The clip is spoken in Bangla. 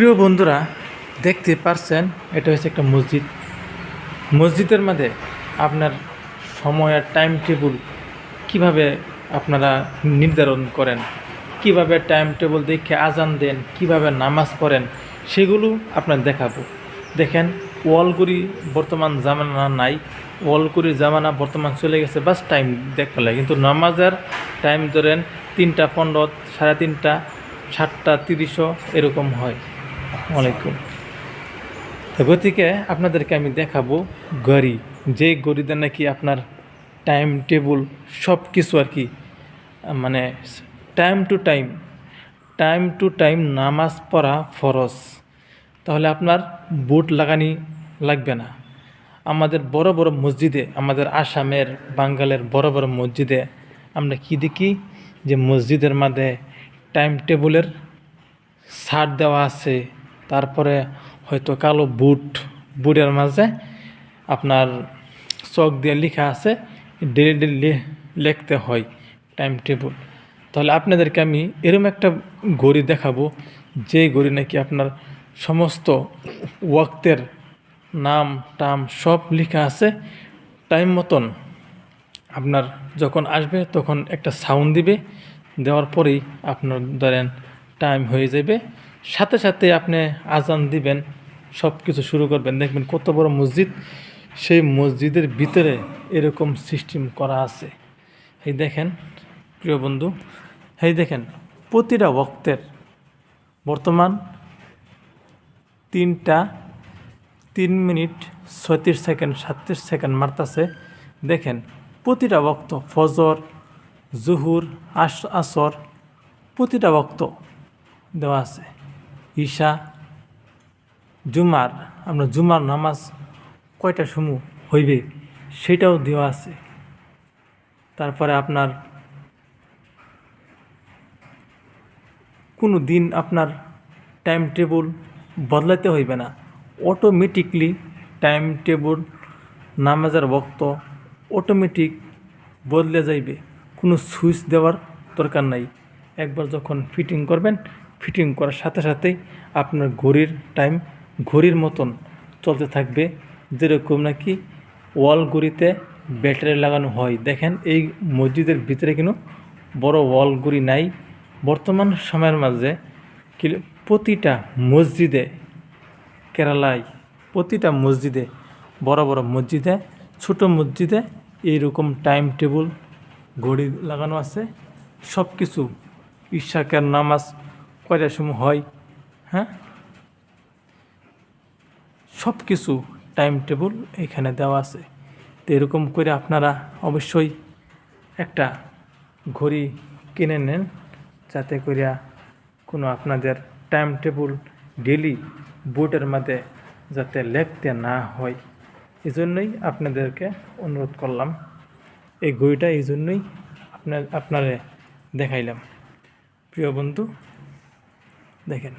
প্রিয় বন্ধুরা, দেখতে পারছেন এটা হচ্ছে একটা মসজিদ। মসজিদের মধ্যে আপনার সময় আর টাইম টেবিল কীভাবে আপনারা নির্ধারণ করেন, কিভাবে টাইম টেবিল দেখে আজান দেন, কিভাবে নামাজ পড়েন, সেগুলো আপনার দেখাবো। দেখেন, ওয়ালগুড়ি বর্তমান জামানা নাই, ওয়ালগুড়ির জামানা বর্তমান চলে গেছে, বাস টাইম দেখতে লাগে। কিন্তু নামাজের টাইম ধরেন 3:15, 3:30, 7:30 এরকম হয়। ওয়ালাইকুম। তো গতিকে আপনাদেরকে আমি দেখাবো ঘড়ি, যে ঘড়িতে নাকি আপনার টাইম টেবিল সব কিছু আর কি, মানে টাইম টু টাইম নামাজ পড়া ফরজ। তাহলে আপনার বুট লাগানি লাগবে না। আমাদের বড় বড় মসজিদে, আমাদের আসামের বাঙ্গালের বড় বড় মসজিদে আমরা কি দেখি, যে মসজিদের মধ্যে টাইম টেবিলের ছাড় দেওয়া আছে। তারপরে হয়তো কালো বুটের মাঝে আপনার চক দিয়ে লেখা আছে, ডেলি ডেলি লিখতে হয় টাইম টেবিল। তাহলে আপনাদেরকে আমি এরকম একটা ঘড়ি দেখাবো, যে ঘড়ি নাকি আপনার সমস্ত ওয়াক্তের নাম টাম সব লেখা আছে। টাইম মতন আপনার যখন আসবে তখন একটা সাউন্ড দিবে, দেওয়ার পরেই আপনার ধরেন টাইম হয়ে যাবে, সাথে সাথে আপনি আজান দিবেন, সব কিছু শুরু করবেন। দেখবেন কত বড় মসজিদ, সেই মসজিদের ভিতরে এরকম সিস্টেম করা আছে। এই দেখেন প্রিয় বন্ধু, এই দেখেন প্রতিটা ওয়াক্তের বর্তমান 3:03:37 37 মারতাছে। দেখেন প্রতিটা ওয়াক্ত, ফজর, জুহুর, আসর, প্রতিটা ওয়াক্ত দেওয়া আছে। ঈশা, জুমার নামাজ কয়টা সময় হইবে সেটাও দেওয়া আছে। তারপরে আপনার কোনো দিন আপনার টাইম টেবিল বদলাতে হইবে না, অটোমেটিকলি টাইম টেবিল নামাজের বক্ত অটোমেটিক বদলে যাইবে, কোনো সুইচ দেওয়ার দরকার নাই। একবার যখন ফিটিং করবেন, ফিটিং করার সাথে সাথেই আপনার ঘড়ির টাইম ঘড়ির মতন চলতে থাকবে, যেরকম নাকি ওয়াল ঘড়িতে ব্যাটারি লাগানো হয়। দেখেন এই মসজিদের ভিতরে কিন্তু বড় ওয়াল ঘড়ি নাই বর্তমান সময়ের মাঝে। প্রতিটা মসজিদে, কেরালায় প্রতিটা মসজিদে, বড় বড় মসজিদে, ছোট মসজিদে এইরকম টাইম টেবিল ঘড়ি লাগানো আছে। সব কিছু, ইশাকের নামাজ কয়টার সময় হয়, হ্যাঁ, সব কিছু টাইম টেবিল এখানে দেওয়া আছে। তো এরকম করে আপনারা অবশ্যই একটা ঘড়ি কিনে নেন, যাতে করিয়া কোনো আপনাদের টাইম টেবিল ডেলি বোর্ডের মধ্যে যাতে লিখতে না হয়। এই জন্যই আপনাদেরকে অনুরোধ করলাম, এই ঘড়িটা এই জন্যই আপনারে দেখাইলাম। প্রিয় বন্ধু, দেখেন।